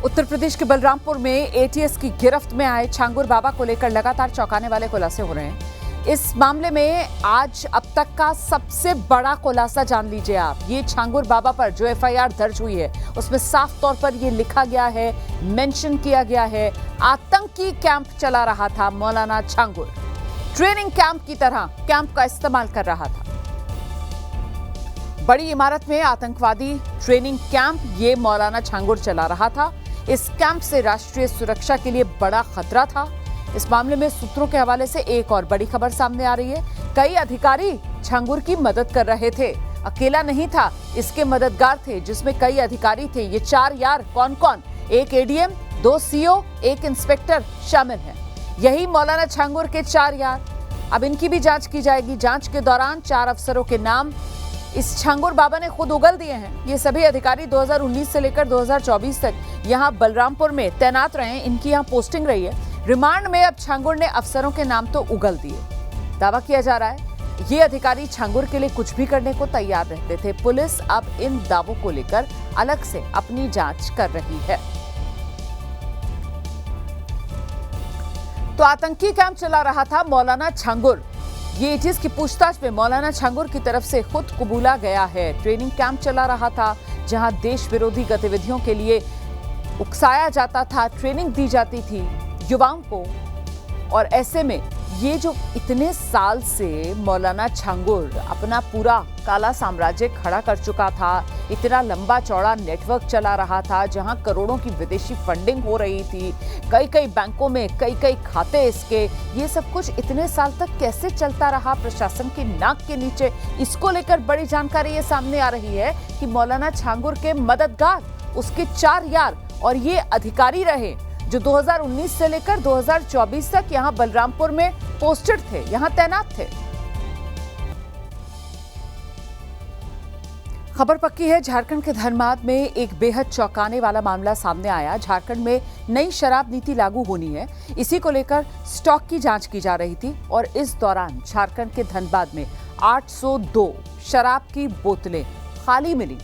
उत्तर प्रदेश के बलरामपुर में एटीएस की गिरफ्त में आए छांगुर बाबा को लेकर लगातार चौंकाने वाले खुलासे हो रहे हैं। इस मामले में आज अब तक का सबसे बड़ा खुलासा जान लीजिए आप। ये छांगुर बाबा पर जो एफआईआर दर्ज हुई है उसमें साफ तौर पर ये लिखा गया है, मेंशन किया गया है, आतंकी कैंप चला रहा था मौलाना छांगुर। ट्रेनिंग कैंप की तरह कैंप का इस्तेमाल कर रहा था। बड़ी इमारत में आतंकवादी ट्रेनिंग कैंप ये मौलाना छांगुर चला रहा था। इस कैंप से राष्ट्रीय सुरक्षा के लिए बड़ा खतरा था। इस मामले में सूत्रों के हवाले से एक और बड़ी खबर सामने आ रही है। कई अधिकारी छांगुर की मदद कर रहे थे। अकेला नहीं था, इसके मददगार थे जिसमें कई अधिकारी थे। ये 4 यार कौन कौन? एक एडीएम, 2 सीओ, एक इंस्पेक्टर शामिल हैं। यही मौलाना छांगुर के 4 यार। अब इनकी भी जांच की जाएगी। जांच के दौरान 4 अफसरों के नाम इस छांगुर बाबा ने खुद उगल दिए हैं। ये सभी अधिकारी 2019 से लेकर 2024 तक यहां बलरामपुर में तैनात रहे। इनकी यहां पोस्टिंग रही है। रिमांड में अब छांगुर ने अफसरों के नाम तो उगल दिए। दावा किया जा रहा है ये अधिकारी छांगुर के लिए कुछ भी करने को तैयार रहते थे। पुलिस अब इन दावों को लेकर अलग से अपनी जांच कर रही है। तो आतंकी कैंप चला रहा था मौलाना छांगुर। ये एटीएस की पूछताछ में मौलाना छांगुर की तरफ से खुद कबूला गया है। ट्रेनिंग कैंप चला रहा था जहां देश विरोधी गतिविधियों के लिए उकसाया जाता था, ट्रेनिंग दी जाती थी युवाओं को। और ऐसे में ये जो इतने साल से मौलाना छांगुर अपना पूरा काला साम्राज्य खड़ा कर चुका था, इतना लंबा चौड़ा नेटवर्क चला रहा था जहां करोड़ों की विदेशी फंडिंग हो रही थी, कई बैंकों में कई खाते इसके, ये सब कुछ इतने साल तक कैसे चलता रहा प्रशासन की नाक के नीचे, इसको लेकर बड़ी जानकारी ये सामने आ रही है कि मौलाना छांगुर के मददगार, उसके 4 यार और ये अधिकारी रहे जो 2019 से लेकर 2024 तक यहां बलरामपुर में पोस्टेड थे, यहां तैनात थे। खबर पक्की है। झारखंड के धनबाद में एक बेहद चौंकाने वाला मामला सामने आया। झारखंड में नई शराब नीति लागू होनी है, इसी को लेकर स्टॉक की जांच की जा रही थी और इस दौरान झारखंड के धनबाद में 802 शराब की बोतलें खाली मिली।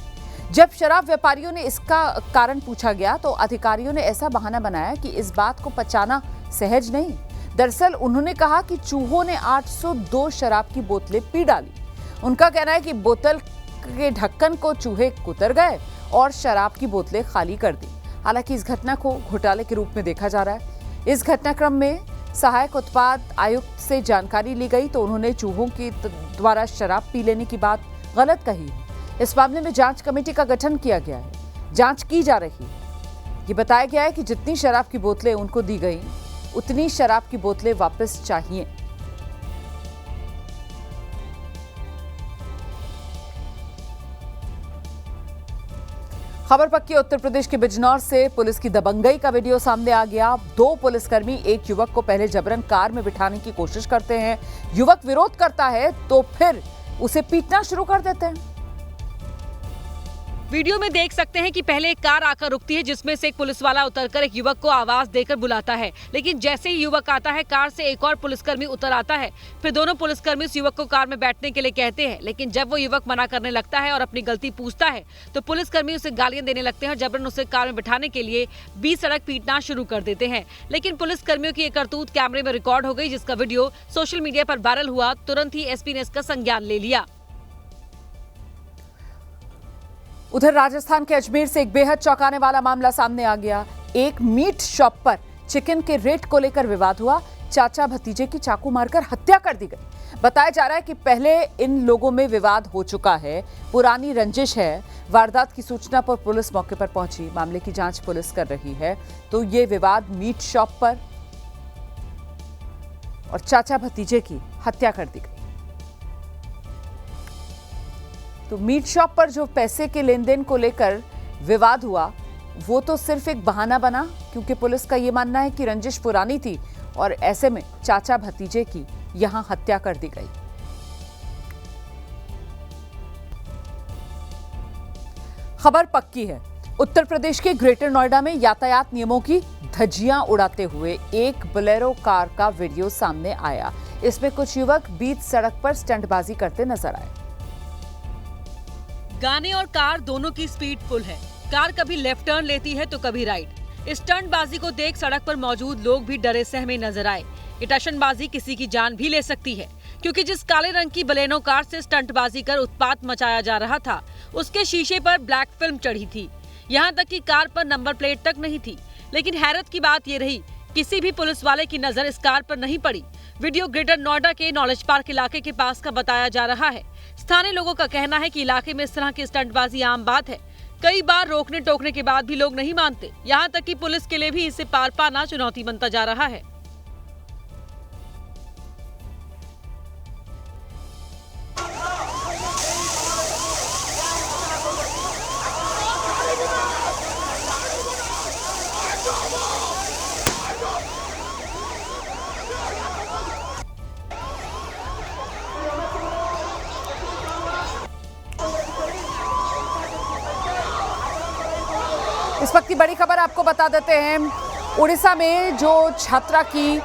जब शराब व्यापारियों ने इसका कारण पूछा गया तो अधिकारियों ने ऐसा बहाना बनाया कि इस बात को पचाना सहज नहीं। दरअसल उन्होंने कहा कि चूहों ने 802 शराब की बोतलें पी डाली। उनका कहना है कि बोतल के ढक्कन को चूहे कुतर गए और शराब की बोतलें खाली कर दी। हालांकि इस घटना को घोटाले के रूप में देखा जा रहा है। इस घटनाक्रम में सहायक उत्पाद आयुक्त से जानकारी ली गई तो उन्होंने चूहों के द्वारा शराब पी लेने की बात गलत कही। इस मामले में जांच कमेटी का गठन किया गया है, जांच की जा रही है। ये बताया गया है कि जितनी शराब की बोतलें उनको दी गई उतनी शराब की बोतलें वापस चाहिए। खबर पक्की। उत्तर प्रदेश के बिजनौर से पुलिस की दबंगई का वीडियो सामने आ गया। 2 पुलिसकर्मी एक युवक को पहले जबरन कार में बिठाने की कोशिश करते हैं। युवक विरोध करता है तो फिर उसे पीटना शुरू कर देते हैं। वीडियो में देख सकते हैं कि पहले एक कार आकर रुकती है जिसमें से एक पुलिस वाला उतरकर एक युवक को आवाज देकर बुलाता है, लेकिन जैसे ही युवक आता है कार से एक और पुलिसकर्मी उतर आता है। फिर दोनों पुलिसकर्मी उस युवक को कार में बैठने के लिए कहते हैं, लेकिन जब वो युवक मना करने लगता है और अपनी गलती पूछता है तो पुलिसकर्मी उसे गालियां देने लगते हैं और जबरन उसे कार में बिठाने के लिए बीच सड़क पीटना शुरू कर देते हैं। लेकिन पुलिसकर्मियों की ये करतूत कैमरे में रिकॉर्ड हो गई, जिसका वीडियो सोशल मीडिया पर वायरल हुआ। तुरंत ही एसपी ने इसका संज्ञान ले लिया। उधर राजस्थान के अजमेर से एक बेहद चौंकाने वाला मामला सामने आ गया। एक मीट शॉप पर चिकन के रेट को लेकर विवाद हुआ। चाचा भतीजे की चाकू मारकर हत्या कर दी गई। बताया जा रहा है कि पहले इन लोगों में विवाद हो चुका है, पुरानी रंजिश है। वारदात की सूचना पर पुलिस मौके पर पहुंची। मामले की जांच पुलिस कर रही है। तो ये विवाद मीट शॉप पर और चाचा भतीजे की हत्या कर दी गई। तो मीट शॉप पर जो पैसे के लेन देन को लेकर विवाद हुआ वो तो सिर्फ एक बहाना बना, क्योंकि पुलिस का ये मानना है कि रंजिश पुरानी थी और ऐसे में चाचा भतीजे की यहां हत्या कर दी गई। खबर पक्की है। उत्तर प्रदेश के ग्रेटर नोएडा में यातायात नियमों की धज्जियां उड़ाते हुए एक बोलेरो कार का वीडियो सामने आया। इसमें कुछ युवक बीच सड़क पर स्टंटबाजी करते नजर आए। गाने और कार दोनों की स्पीड फुल है। कार कभी लेफ्ट टर्न लेती है तो कभी राइट। स्टंटबाजी को देख सड़क पर मौजूद लोग भी डरे सहमे नजर आए। ये टशनबाजी किसी की जान भी ले सकती है, क्योंकि जिस काले रंग की बलेनो कार से स्टंटबाजी कर उत्पात मचाया जा रहा था, उसके शीशे पर ब्लैक फिल्म चढ़ी थी। यहाँ तक कि कार पर नंबर प्लेट तक नहीं थी। लेकिन हैरत की बात ये रही, किसी भी पुलिस वाले की नजर इस कार पर नहीं पड़ी। वीडियो ग्रेटर नोएडा के नॉलेज पार्क इलाके के पास का बताया जा रहा है। स्थानीय लोगों का कहना है कि इलाके में इस तरह की स्टंटबाजी आम बात है। कई बार रोकने टोकने के बाद भी लोग नहीं मानते। यहाँ तक कि पुलिस के लिए भी इसे पार पाना चुनौती बनता जा रहा है। इस वक्त की बड़ी खबर आपको बता देते हैं। उड़ीसा में जो छात्रा की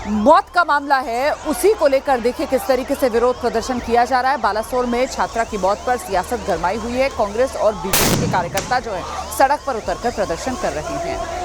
मौत का मामला है, उसी को लेकर देखिए किस तरीके से विरोध प्रदर्शन किया जा रहा है। बालासोर में छात्रा की मौत पर सियासत गरमाई हुई है। कांग्रेस और बीजेपी के कार्यकर्ता जो है सड़क पर उतरकर प्रदर्शन कर रहे हैं।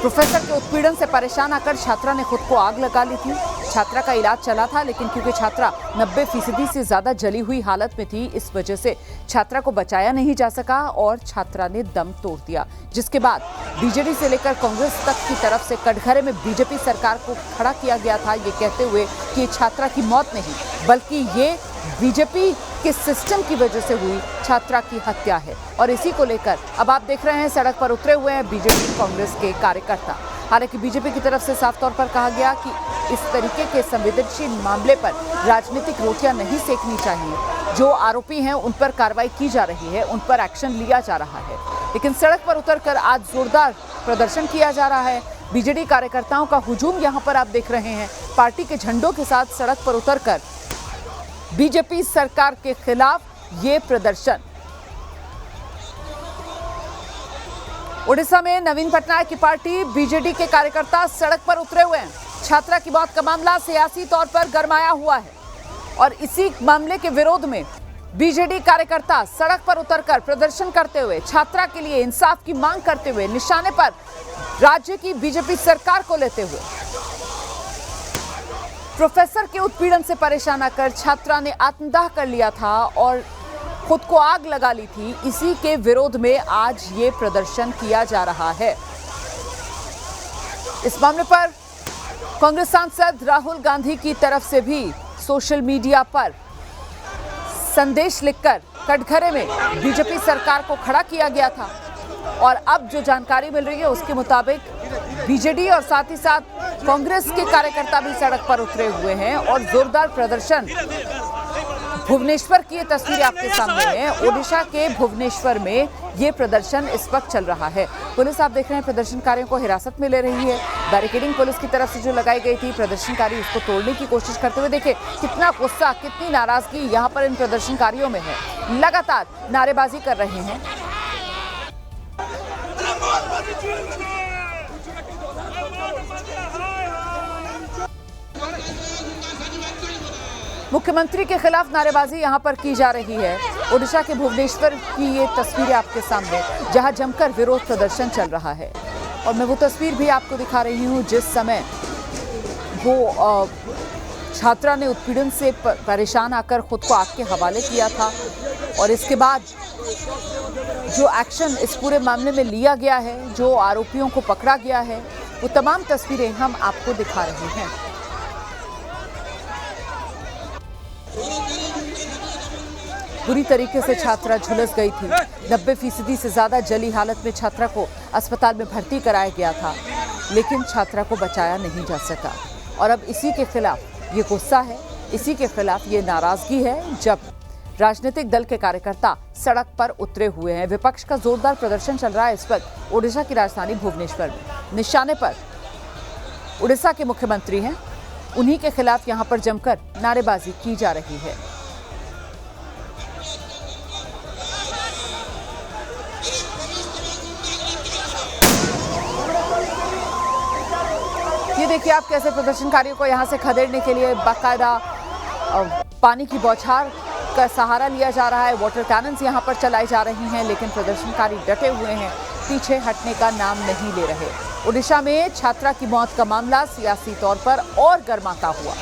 प्रोफेसर के उत्पीड़न से परेशान आकर छात्रा ने खुद को आग लगा ली थी। छात्रा का इलाज चला था, लेकिन क्योंकि छात्रा 90% से ज्यादा जली हुई हालत में थी, इस वजह से छात्रा को बचाया नहीं जा सका और छात्रा ने दम तोड़ दिया। जिसके बाद बीजेडी से लेकर कांग्रेस तक की तरफ से कटघरे में बीजेपी सरकार को खड़ा किया गया था, ये कहते हुए कि छात्रा की मौत नहीं, बल्कि ये बीजेपी के सिस्टम की वजह से हुई छात्रा की हत्या है। और इसी को लेकर अब आप देख रहे हैं सड़क पर उतरे हुए हैं बीजेपी कांग्रेस के कार्यकर्ता। हालांकि बीजेपी की तरफ से साफ तौर पर कहा गया कि इस तरीके के संवेदनशील मामले पर राजनीतिक रोटियां नहीं सेकनी चाहिए। जो आरोपी हैं उन पर कार्रवाई की जा रही है, उन पर एक्शन लिया जा रहा है। लेकिन सड़क पर उतरकर आज जोरदार प्रदर्शन किया जा रहा है। बीजेडी कार्यकर्ताओं का हुजूम यहां पर आप देख रहे हैं। पार्टी के झंडों के साथ सड़क पर उतरकर बीजेपी सरकार के खिलाफ ये प्रदर्शन। उड़ीसा में नवीन पटनायक की पार्टी बीजेडी के कार्यकर्ता सड़क पर उतरे हुए हैं। छात्रा की मौत का मामला सियासी तौर पर गरमाया हुआ है और इसी मामले के विरोध में बीजेडी कार्यकर्ता सड़क पर उतरकर प्रदर्शन करते हुए छात्रा के लिए इंसाफ की मांग करते हुए निशाने पर राज्य की बीजेपी सरकार को लेते हुए प्रोफेसर के उत्पीड़न से परेशान आकर छात्रा ने आत्मदाह कर लिया था और खुद को आग लगा ली थी। इसी के विरोध में आज ये प्रदर्शन किया जा रहा है। इस मामले पर कांग्रेस सांसद राहुल गांधी की तरफ से भी सोशल मीडिया पर संदेश लिखकर कटघरे में बीजेपी सरकार को खड़ा किया गया था। और अब जो जानकारी मिल रही है उसके मुताबिक बीजेडी और साथ ही साथ कांग्रेस के कार्यकर्ता भी सड़क पर उतरे हुए हैं और जोरदार प्रदर्शन। भुवनेश्वर की ये तस्वीरें आपके सामने हैं। ओडिशा के भुवनेश्वर में ये प्रदर्शन इस वक्त चल रहा है। पुलिस आप देख रहे हैं प्रदर्शनकारियों को हिरासत में ले रही है। बैरिकेडिंग पुलिस की तरफ से जो लगाई गई थी, प्रदर्शनकारी उसको तोड़ने की कोशिश करते हुए देखिए कितना गुस्सा, कितनी नाराजगी यहाँ पर इन प्रदर्शनकारियों में है। लगातार नारेबाजी कर रहे हैं। मुख्यमंत्री के खिलाफ नारेबाजी यहां पर की जा रही है। ओडिशा के भुवनेश्वर की ये तस्वीरें आपके सामने, जहां जमकर विरोध प्रदर्शन चल रहा है। और मैं वो तस्वीर भी आपको दिखा रही हूं जिस समय वो छात्रा ने उत्पीड़न से परेशान आकर खुद को आग के हवाले किया था और इसके बाद जो एक्शन इस पूरे मामले में लिया गया है, जो आरोपियों को पकड़ा गया है, वो तमाम तस्वीरें हम आपको दिखा रहे हैं। बुरी तरीके से छात्रा झुलस गई थी। 90% से ज्यादा जली हालत में छात्रा को अस्पताल में भर्ती कराया गया था, लेकिन छात्रा को बचाया नहीं जा सका। और अब इसी के खिलाफ ये गुस्सा है, इसी के खिलाफ ये नाराजगी है जब राजनीतिक दल के कार्यकर्ता सड़क पर उतरे हुए हैं। विपक्ष का जोरदार प्रदर्शन चल रहा है इस वक्त ओडिशा की राजधानी भुवनेश्वर में। निशाने पर उड़ीसा के मुख्यमंत्री हैं, उन्हीं के खिलाफ यहां पर जमकर नारेबाजी की जा रही है। ये देखिए आप कैसे प्रदर्शनकारियों को यहां से खदेड़ने के लिए बाकायदा पानी की बौछार का सहारा लिया जा रहा है। वाटर कैनन्स यहां पर चलाई जा रही हैं, लेकिन प्रदर्शनकारी डटे हुए हैं। पीछे हटने का नाम नहीं ले रहे। ओडिशा में छात्रा की मौत का मामला सियासी तौर पर और गर्माता हुआ।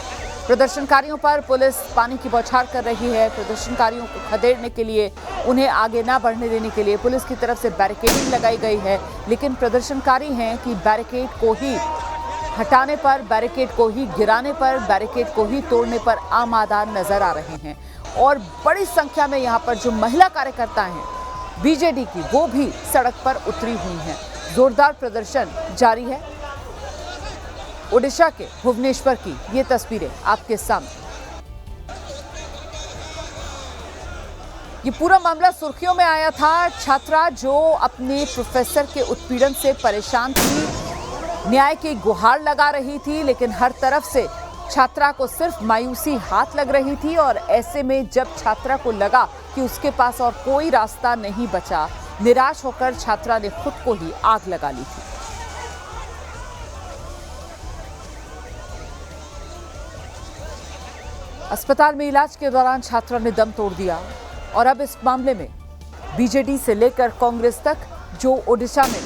प्रदर्शनकारियों पर पुलिस पानी की बौछार कर रही है। प्रदर्शनकारियों को खदेड़ने के लिए, उन्हें आगे ना बढ़ने देने के लिए पुलिस की तरफ से बैरिकेडिंग लगाई गई है, लेकिन प्रदर्शनकारी हैं कि बैरिकेड को ही हटाने पर, बैरिकेड को ही गिराने पर, बैरिकेड को ही तोड़ने पर आमादा नजर आ रहे हैं। और बड़ी संख्या में यहाँ पर जो महिला कार्यकर्ता हैं बीजेडी की, वो भी सड़क पर उतरी हुई हैं। जोरदार प्रदर्शन जारी है। ओडिशा के भुवनेश्वर की ये तस्वीरें आपके सामने। ये पूरा मामला सुर्खियों में आया था। छात्रा जो अपने प्रोफेसर के उत्पीड़न से परेशान थी, न्याय की गुहार लगा रही थी, लेकिन हर तरफ से छात्रा को सिर्फ मायूसी हाथ लग रही थी। और ऐसे में जब छात्रा को लगा कि उसके पास और कोई रास्ता नहीं बचा, निराश होकर छात्रा ने खुद को ही आग लगा ली थी। अस्पताल में इलाज के दौरान छात्रा ने दम तोड़ दिया। और अब इस मामले में बीजेडी से लेकर कांग्रेस तक जो ओडिशा में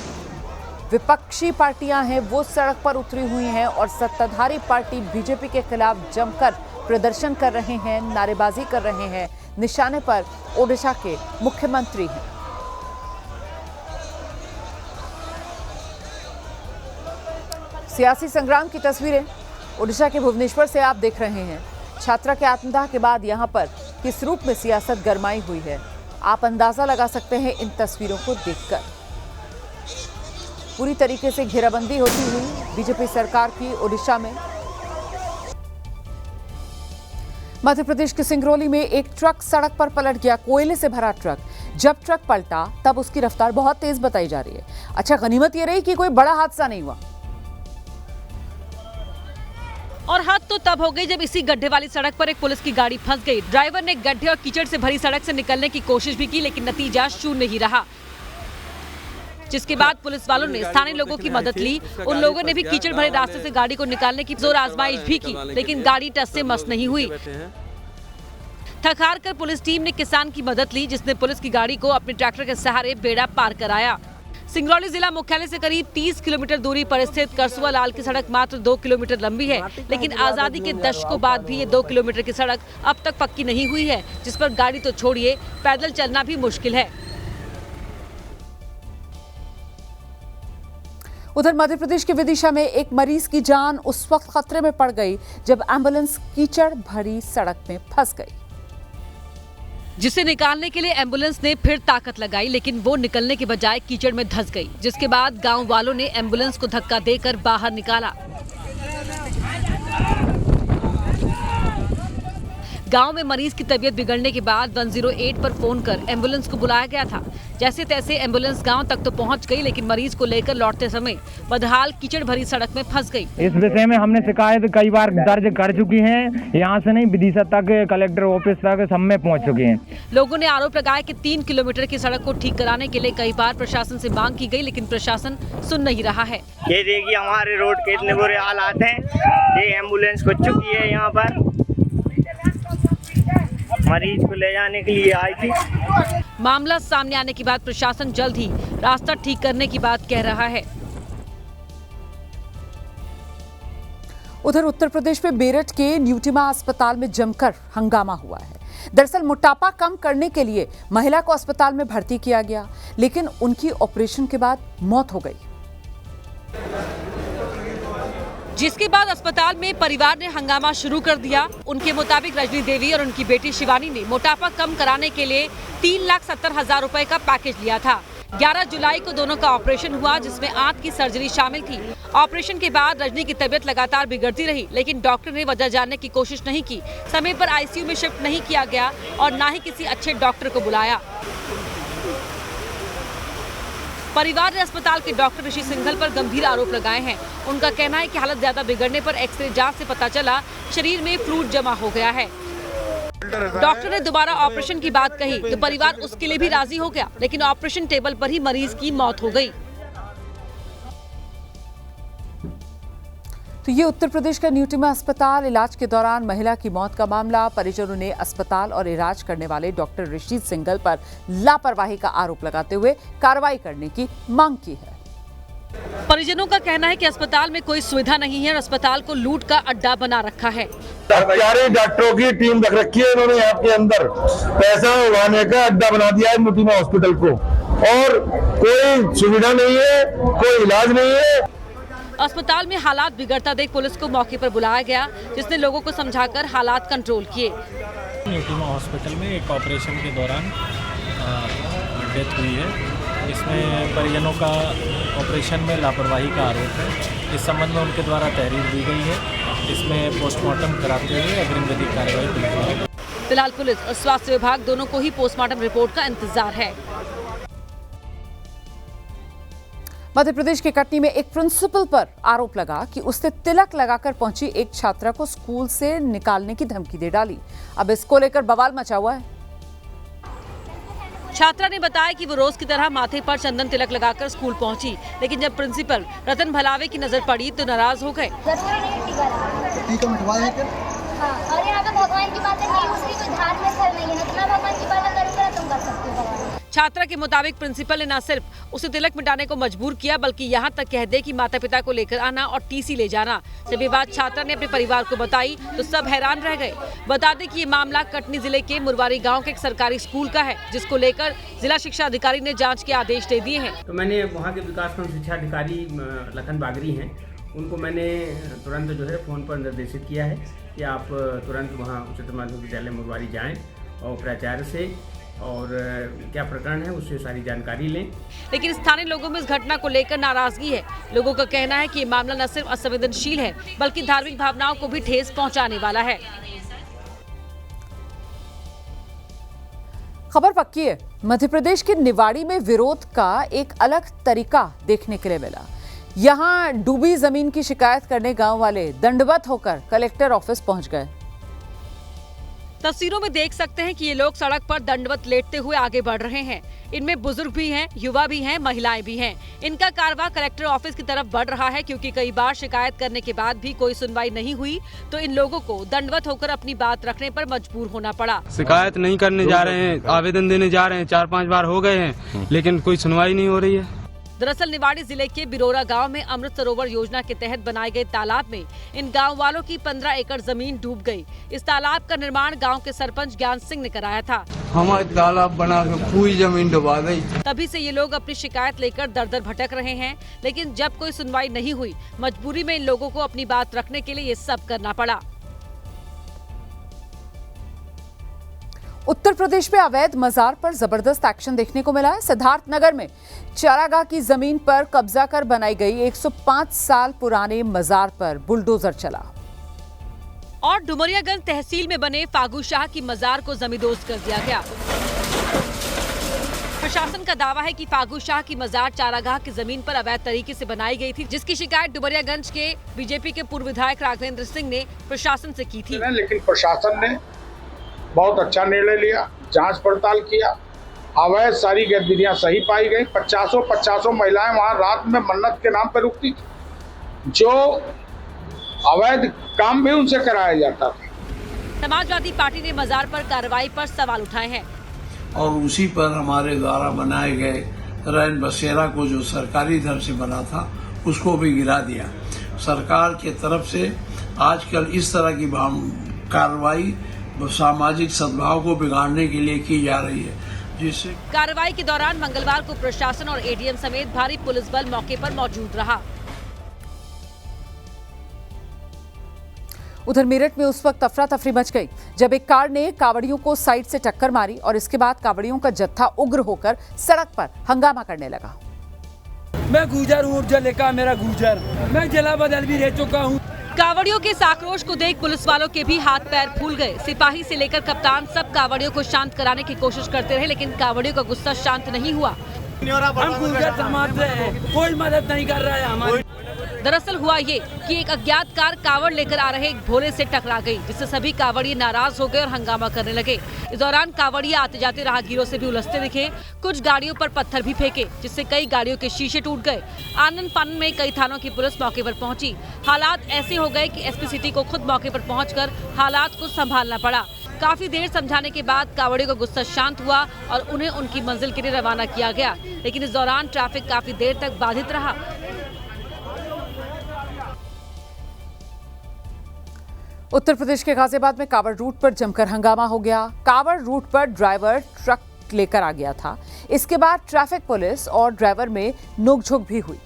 विपक्षी पार्टियां हैं वो सड़क पर उतरी हुई हैं और सत्ताधारी पार्टी बीजेपी के खिलाफ जमकर प्रदर्शन कर रहे हैं, नारेबाजी कर रहे हैं। निशाने पर ओडिशा के मुख्यमंत्री हैं। सियासी संग्राम की तस्वीरें ओडिशा के भुवनेश्वर से आप देख रहे हैं। छात्रा के आत्मदाह के बाद यहां पर किस रूप में सियासत गरमाई हुई है, आप अंदाजा लगा सकते हैं इन तस्वीरों को देखकर। पूरी तरीके से घेराबंदी होती हुई बीजेपी सरकार की ओडिशा में। मध्य प्रदेश के सिंगरौली में एक ट्रक सड़क पर पलट गया, कोयले से भरा ट्रक। जब ट्रक पलटा तब उसकी रफ्तार बहुत तेज बताई जा रही है। अच्छा, गनीमत यह रही कि कोई बड़ा हादसा नहीं हुआ। और हद तो तब हो गई जब इसी गड्ढे वाली सड़क पर एक पुलिस की गाड़ी फंस गई। ड्राइवर ने गड्ढे और कीचड़ से भरी सड़क से निकलने की कोशिश भी की, लेकिन नतीजा शून्य ही रहा। जिसके बाद पुलिस वालों ने स्थानीय लोगों की मदद ली। उन लोगों ने भी कीचड़ भरे रास्ते से गाड़ी को निकालने की जोर आजमाइश भी की, लेकिन गाड़ी टस से मस नहीं हुई। थक हार कर पुलिस टीम ने किसान की मदद ली, जिसने पुलिस की गाड़ी को अपने ट्रैक्टर के सहारे बेड़ा पार कराया। सिंगरौली जिला मुख्यालय से करीब 30 किलोमीटर दूरी पर स्थित करसुआ लाल की सड़क मात्र 2 किलोमीटर लंबी है, लेकिन आजादी के दशकों बाद भी ये 2 किलोमीटर की सड़क अब तक पक्की नहीं हुई है, जिस पर गाड़ी तो छोड़िए, पैदल चलना भी मुश्किल है। उधर मध्य प्रदेश के विदिशा में एक मरीज की जान उस वक्त खतरे में पड़ गई जब एम्बुलेंस कीचड़ भरी सड़क में फंस गई। जिसे निकालने के लिए एम्बुलेंस ने फिर ताकत लगाई, लेकिन वो निकलने के बजाय कीचड़ में धंस गई, जिसके बाद गांव वालों ने एम्बुलेंस को धक्का देकर बाहर निकाला। गांव में मरीज की तबीयत बिगड़ने के बाद 108 पर फोन कर एम्बुलेंस को बुलाया गया था। जैसे तैसे एम्बुलेंस गांव तक तो पहुंच गई, लेकिन मरीज को लेकर लौटते समय बदहाल कीचड़ भरी सड़क में फंस गई। इस विषय में हमने शिकायत कई बार दर्ज कर चुकी हैं। यहाँ से नहीं, विदिशा तक, कलेक्टर ऑफिस तक सब में पहुँच चुके हैं। लोगों ने आरोप लगाया कि 3 किलोमीटर की सड़क को ठीक कराने के लिए कई बार प्रशासन से मांग की गई, लेकिन प्रशासन सुन नहीं रहा है। ये देखिए हमारे रोड के इतने बुरे हालात हैं। ये एम्बुलेंस को चुकी है, यहाँ पर मरीज को ले जाने के लिए आई थी। मामला सामने आने के बाद प्रशासन जल्द ही रास्ता ठीक करने की बात कह रहा है। उधर उत्तर प्रदेश में मेरठ के न्यूटिमा अस्पताल में जमकर हंगामा हुआ है। दरअसल मोटापा कम करने के लिए महिला को अस्पताल में भर्ती किया गया, लेकिन उनकी ऑपरेशन के बाद मौत हो गई, जिसके बाद अस्पताल में परिवार ने हंगामा शुरू कर दिया। उनके मुताबिक रजनी देवी और उनकी बेटी शिवानी ने मोटापा कम कराने के लिए 3,70,000 रुपए का पैकेज लिया था। 11 जुलाई को दोनों का ऑपरेशन हुआ, जिसमें आंत की सर्जरी शामिल थी। ऑपरेशन के बाद रजनी की तबीयत लगातार बिगड़ती रही, लेकिन डॉक्टर ने वजह जानने की कोशिश नहीं की। समय पर आईसीयू में शिफ्ट नहीं किया गया और न ही किसी अच्छे डॉक्टर को बुलाया। परिवार ने अस्पताल के डॉक्टर ऋषि सिंघल पर गंभीर आरोप लगाए हैं। उनका कहना है कि हालत ज्यादा बिगड़ने पर एक्सरे जांच से पता चला शरीर में फ्लूइड जमा हो गया है। डॉक्टर ने दोबारा ऑपरेशन की बात कही तो परिवार उसके लिए भी राजी हो गया, लेकिन ऑपरेशन टेबल पर ही मरीज की मौत हो गई। तो ये उत्तर प्रदेश का न्यूटिमा अस्पताल, इलाज के दौरान महिला की मौत का मामला। परिजनों ने अस्पताल और इलाज करने वाले डॉक्टर ऋषि सिंघल पर लापरवाही का आरोप लगाते हुए कार्रवाई करने की मांग की है। परिजनों का कहना है कि अस्पताल में कोई सुविधा नहीं है और अस्पताल को लूट का अड्डा बना रखा है। सरकारी डॉक्टरों की टीम रख रखी है इन्होंने, यहाँ के अंदर पैसा उड़ाने का अड्डा बना दिया है न्यूटिमा हॉस्पिटल को, और कोई सुविधा नहीं है, कोई इलाज नहीं है। अस्पताल में हालात बिगड़ता देख पुलिस को मौके पर बुलाया गया, जिसने लोगों को समझाकर हालात कंट्रोल किए। न्यूटिमा हॉस्पिटल में एक ऑपरेशन के दौरान डेथ हुई है। इसमें परिजनों का ऑपरेशन में लापरवाही का आरोप है। इस संबंध में उनके द्वारा तहरीर दी गई है। इसमें पोस्टमार्टम कराते हुए अग्रिम विधिक कार्रवाई की जाएगी। फिलहाल पुलिस और स्वास्थ्य विभाग दोनों को ही पोस्टमार्टम रिपोर्ट का इंतजार है। मध्य प्रदेश के कटनी में एक प्रिंसिपल पर आरोप लगा कि उसने तिलक लगाकर पहुंची एक छात्रा को स्कूल से निकालने की धमकी दे डाली। अब इसको लेकर बवाल मचा हुआ है। छात्रा ने बताया कि वो रोज की तरह माथे पर चंदन तिलक लगाकर स्कूल पहुंची, लेकिन जब प्रिंसिपल रतन भलावे की नजर पड़ी तो नाराज हो गए। और यहाँ पे भगवान की बातें नहीं, उसकी कोई धार्मिक स्थल नहीं है, ना भगवान की बातें करूँगा तुम कर सकते हो। छात्रा के मुताबिक प्रिंसिपल ने न सिर्फ उसे तिलक मिटाने को मजबूर किया, बल्कि यहाँ तक कह दे कि माता पिता को लेकर आना और टीसी ले जाना। जब ये बात छात्रा ने अपने परिवार को बताई तो सब हैरान रह गए। बता दें कि ये मामला कटनी जिले के मुरवारी गांव के एक सरकारी स्कूल का है, जिसको लेकर जिला शिक्षा अधिकारी ने जाँच के आदेश दे दिए हैं। तो मैंने वहाँ के विकासखंड शिक्षा अधिकारी लखन बागरी हैं, उनको मैंने तुरंत जो है फ़ोन पर निर्देशित किया है कि आप तुरंत वहाँ उच्चतर माध्यमिक विद्यालय मुरवारी जाएं और प्राचार्य से और क्या प्रकरण है उससे सारी जानकारी लें। लेकिन स्थानीय लोगों में इस घटना को लेकर नाराजगी है। लोगों का कहना है कि ये मामला न सिर्फ असंवेदनशील है, बल्कि धार्मिक भावनाओं को भी ठेस पहुंचाने वाला है। खबर पक्की है, मध्य प्रदेश के निवाड़ी में विरोध का एक अलग तरीका देखने के लिए मिला। यहां डूबी जमीन की शिकायत करने गांव वाले दंडवत होकर कलेक्टर ऑफिस पहुंच गए। तस्वीरों में देख सकते हैं कि ये लोग सड़क पर दंडवत लेटते हुए आगे बढ़ रहे हैं। इनमें बुजुर्ग भी हैं, युवा भी हैं, महिलाएं भी हैं। इनका कारवां कलेक्टर ऑफिस की तरफ बढ़ रहा है, क्योंकि कई बार शिकायत करने के बाद भी कोई सुनवाई नहीं हुई, तो इन लोगों को दंडवत होकर अपनी बात रखने पर मजबूर होना पड़ा। शिकायत नहीं करने जा रहे हैं, आवेदन देने जा रहे हैं, 4-5 बार हो गए हैं, लेकिन कोई सुनवाई नहीं हो रही है। दरअसल निवाड़ी जिले के बिरोरा गांव में अमृत सरोवर योजना के तहत बनाए गए तालाब में इन गांव वालों की 15 एकड़ जमीन डूब गई। इस तालाब का निर्माण गांव के सरपंच ज्ञान सिंह ने कराया था। हमारे तालाब बना के पूरी जमीन डुबा गई। तभी से ये लोग अपनी शिकायत लेकर दर दर भटक रहे हैं, लेकिन जब कोई सुनवाई नहीं हुई, मजबूरी में इन लोगों को अपनी बात रखने के लिए ये सब करना पड़ा। उत्तर प्रदेश में अवैध मजार पर जबरदस्त एक्शन देखने को मिला है। सिद्धार्थनगर में चारागाह की जमीन पर कब्जा कर बनाई गई 105 साल पुराने मजार पर बुलडोजर चला। और डुमरियागंज तहसील में बने फागू शाह की मजार को जमींदोज कर दिया गया। प्रशासन का दावा है कि फागू शाह की मजार चारागाह की जमीन पर अवैध तरीके से बनाई गई थी, जिसकी शिकायत डुमरियागंज के बीजेपी के पूर्व विधायक राघवेंद्र सिंह ने प्रशासन से की थी। लेकिन प्रशासन ने बहुत अच्छा निर्णय लिया, जांच पड़ताल किया, अवैध सारी गतिविधियां सही पाई गई। 50 महिलाएं वहां रात में मन्नत के नाम पर रुकती थी, जो अवैध काम भी उनसे कराया जाता था। समाजवादी पार्टी ने मजार पर कार्रवाई पर सवाल उठाए हैं और उसी पर हमारे द्वारा बनाए गए रैन बसेरा को जो सरकारी धर्म से बना था उसको भी गिरा दिया। सरकार के तरफ से आजकल इस तरह की कार्रवाई सामाजिक सद्भाव को बिगाड़ने के लिए की जा रही है, जिससे कार्रवाई के दौरान मंगलवार को प्रशासन और एडीएम समेत भारी पुलिस बल मौके पर मौजूद रहा। उधर मेरठ में उस वक्त अफरा तफरी मच गई जब एक कार ने कावड़ियों को साइड से टक्कर मारी और इसके बाद कावड़ियों का जत्था उग्र होकर सड़क पर हंगामा करने लगा। मैं गुजर हूँ, ऊर्जा लेकर मेरा गुजर, मैं जिला बदल भी रह चुका हूँ। कावड़ियों के इस आक्रोश को देख पुलिस वालों के भी हाथ पैर फूल गए। सिपाही से लेकर कप्तान सब कावड़ियों को शांत कराने की कोशिश करते रहे, लेकिन कावड़ियों का गुस्सा शांत नहीं हुआ। हम गुजर समाज से हैं, कोई मदद नहीं कर रहा है हमारी। दरअसल हुआ ये कि एक अज्ञात कार कावड़ लेकर आ रहे एक भोले से टकरा गई, जिससे सभी कावड़िए नाराज हो गए और हंगामा करने लगे। इस दौरान कावड़िए आते जाते राहगीरों से भी उलझते दिखे। कुछ गाड़ियों पर पत्थर भी फेंके, जिससे कई गाड़ियों के शीशे टूट गए। आनन फानन में कई थानों की पुलिस मौके पर पहुंची। हालात ऐसे हो गए कि एसपी सिटी को खुद मौके पर पहुंचकर हालात को संभालना पड़ा। काफी देर समझाने के बाद कांवड़ियों का गुस्सा शांत हुआ और उन्हें उनकी मंजिल के लिए रवाना किया गया, लेकिन इस दौरान ट्रैफिक काफी देर तक बाधित रहा। उत्तर प्रदेश के गाजियाबाद में कांवड़ रूट पर जमकर हंगामा हो गया। कांवड़ रूट पर ड्राइवर ट्रक लेकर आ गया था। इसके बाद ट्रैफिक पुलिस और ड्राइवर में नोकझोंक भी हुई।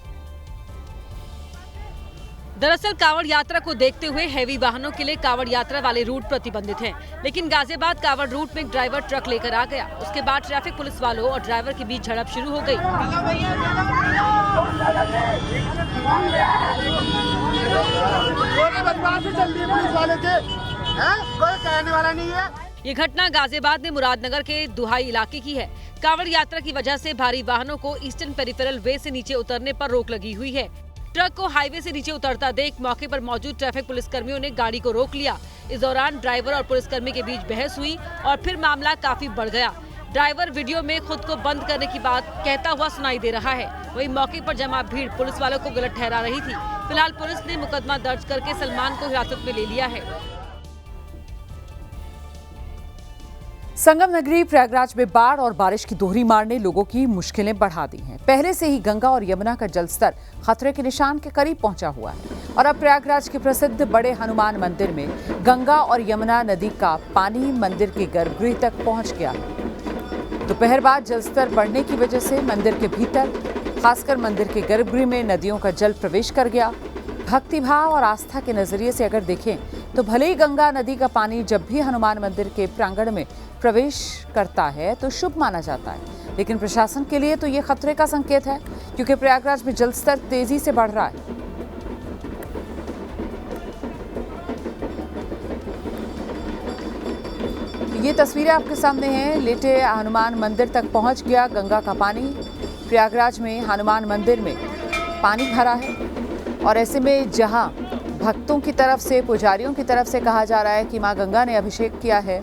दरअसल कांवड़ यात्रा को देखते हुए हैवी वाहनों के लिए कांवड़ यात्रा वाले रूट प्रतिबंधित हैं, लेकिन गाजियाबाद कांवड़ रूट में एक ड्राइवर ट्रक लेकर आ गया। उसके बाद ट्रैफिक पुलिस वालों और ड्राइवर के बीच झड़प शुरू हो गई। कोई कहने वाला नहीं है। ये घटना गाजियाबाद में मुरादनगर के दुहाई इलाके की है। कांवड़ यात्रा की वजह से भारी वाहनों को ईस्टर्न पेरिफेरल वे से नीचे उतरने पर रोक लगी हुई है। ट्रक को हाईवे से नीचे उतरता देख मौके पर मौजूद ट्रैफिक पुलिसकर्मियों ने गाड़ी को रोक लिया। इस दौरान ड्राइवर और पुलिसकर्मी के बीच बहस हुई और फिर मामला काफी बढ़ गया। ड्राइवर वीडियो में खुद को बंद करने की बात कहता हुआ सुनाई दे रहा है। वहीं मौके पर जमा भीड़ पुलिस वालों को गलत ठहरा रही थी। फिलहाल पुलिस ने मुकदमा दर्ज करके सलमान को हिरासत में ले लिया है। संगम नगरी प्रयागराज में बाढ़ और बारिश की दोहरी मार ने लोगों की मुश्किलें बढ़ा दी हैं। पहले से ही गंगा और यमुना का जलस्तर खतरे के निशान के करीब पहुंचा हुआ है और अब प्रयागराज के प्रसिद्ध बड़े हनुमान मंदिर में गंगा और यमुना नदी का पानी मंदिर के गर्भगृह तक पहुंच गया है। दोपहर बाद जलस्तर बढ़ने की वजह से मंदिर के भीतर, खासकर मंदिर के गर्भगृह में नदियों का जल प्रवेश कर गया। भक्तिभाव और आस्था के नजरिए से अगर देखें तो भले ही गंगा नदी का पानी जब भी हनुमान मंदिर के प्रांगण में प्रवेश करता है तो शुभ माना जाता है, लेकिन प्रशासन के लिए तो ये खतरे का संकेत है, क्योंकि प्रयागराज में जलस्तर तेजी से बढ़ रहा है। ये तस्वीरें आपके सामने हैं। लेटे हनुमान मंदिर तक पहुंच गया गंगा का पानी। प्रयागराज में हनुमान मंदिर में पानी भरा है और ऐसे में जहां भक्तों की तरफ से, पुजारियों की तरफ से कहा जा रहा है कि मां गंगा ने अभिषेक किया है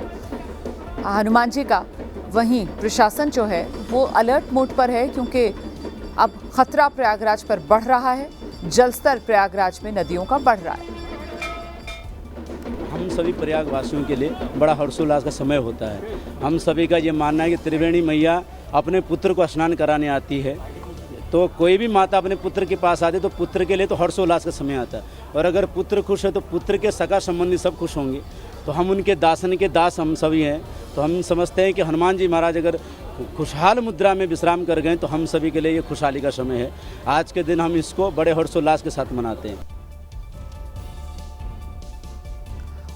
हनुमान जी का, वहीं प्रशासन जो है वो अलर्ट मोड पर है, क्योंकि अब खतरा प्रयागराज पर बढ़ रहा है। जलस्तर प्रयागराज में नदियों का बढ़ रहा है। हम सभी प्रयागवासियों के लिए बड़ा हर्षोल्लास का समय होता है। हम सभी का ये मानना है कि त्रिवेणी मैया अपने पुत्र को स्नान कराने आती है, तो कोई भी माता अपने पुत्र के पास आती है तो पुत्र के लिए तो हर्षोल्लास का समय आता है, और अगर पुत्र खुश है तो पुत्र के सगा संबंधी सब खुश होंगे। तो हम उनके दासन के दास हम सभी हैं, तो हम समझते हैं कि हनुमान जी महाराज अगर खुशहाल मुद्रा में विश्राम कर गए तो हम सभी के लिए ये खुशहाली का समय है। आज के दिन हम इसको बड़े हर्षोल्लास के साथ मनाते हैं।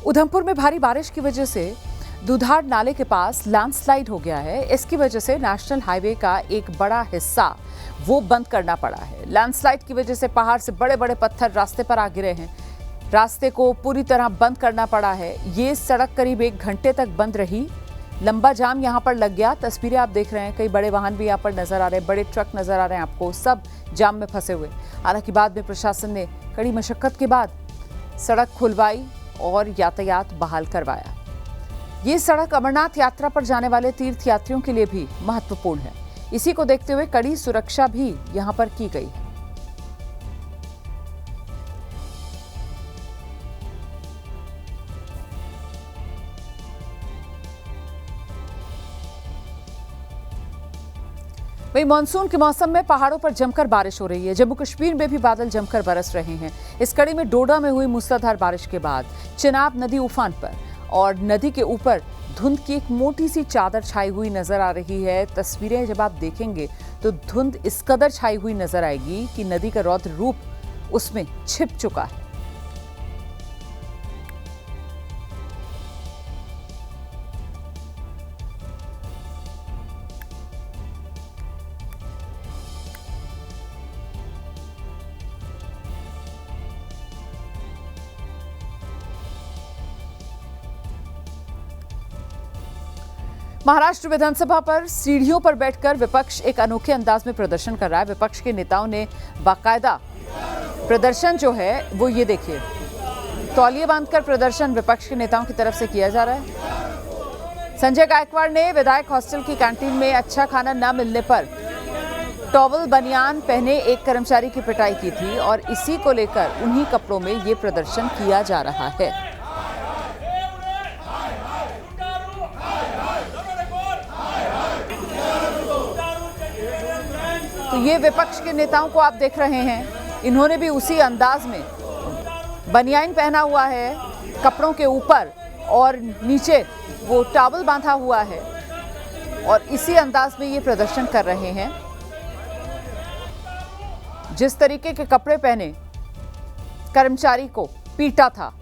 उधमपुर में भारी बारिश की वजह से दुधार नाले के पास लैंडस्लाइड हो गया है। इसकी वजह से नेशनल हाईवे का एक बड़ा हिस्सा वो बंद करना पड़ा है। लैंडस्लाइड की वजह से पहाड़ से बड़े बड़े पत्थर रास्ते पर आ गिरे हैं। रास्ते को पूरी तरह बंद करना पड़ा है। ये सड़क करीब 1 घंटे तक बंद रही। लंबा जाम यहाँ पर लग गया। तस्वीरें आप देख रहे हैं, कई बड़े वाहन भी यहाँ पर नजर आ रहे हैं, बड़े ट्रक नजर आ रहे हैं आपको, सब जाम में फंसे हुए। हालांकि बाद में प्रशासन ने कड़ी मशक्कत के बाद सड़क खुलवाई और यातायात बहाल करवाया। ये सड़क अमरनाथ यात्रा पर जाने वाले तीर्थ यात्रियों के लिए भी महत्वपूर्ण है। इसी को देखते हुए कड़ी सुरक्षा भी यहाँ पर की गई है। वहीं मानसून के मौसम में पहाड़ों पर जमकर बारिश हो रही है। जम्मू कश्मीर में भी बादल जमकर बरस रहे हैं। इस कड़ी में डोडा में हुई मूसलाधार बारिश के बाद चिनाब नदी उफान पर और नदी के ऊपर धुंध की एक मोटी सी चादर छाई हुई नजर आ रही है। तस्वीरें जब आप देखेंगे तो धुंध इस कदर छाई हुई नजर आएगी कि नदी का रौद्र रूप उसमें छिप चुका है। महाराष्ट्र विधानसभा पर सीढ़ियों पर बैठकर विपक्ष एक अनोखे अंदाज में प्रदर्शन कर रहा है। विपक्ष के नेताओं ने बाकायदा प्रदर्शन जो है वो ये देखिए, तौलिए बांधकर प्रदर्शन विपक्ष के नेताओं की तरफ से किया जा रहा है। संजय गायकवाड़ ने विधायक हॉस्टल की कैंटीन में अच्छा खाना न मिलने पर टॉवल बनियान पहने एक कर्मचारी की पिटाई की थी और इसी को लेकर उन्हीं कपड़ों में ये प्रदर्शन किया जा रहा है। तो ये विपक्ष के नेताओं को आप देख रहे हैं, इन्होंने भी उसी अंदाज में बनियान पहना हुआ है कपड़ों के ऊपर और नीचे वो टॉवल बांधा हुआ है और इसी अंदाज में ये प्रदर्शन कर रहे हैं। जिस तरीके के कपड़े पहने कर्मचारी को पीटा था,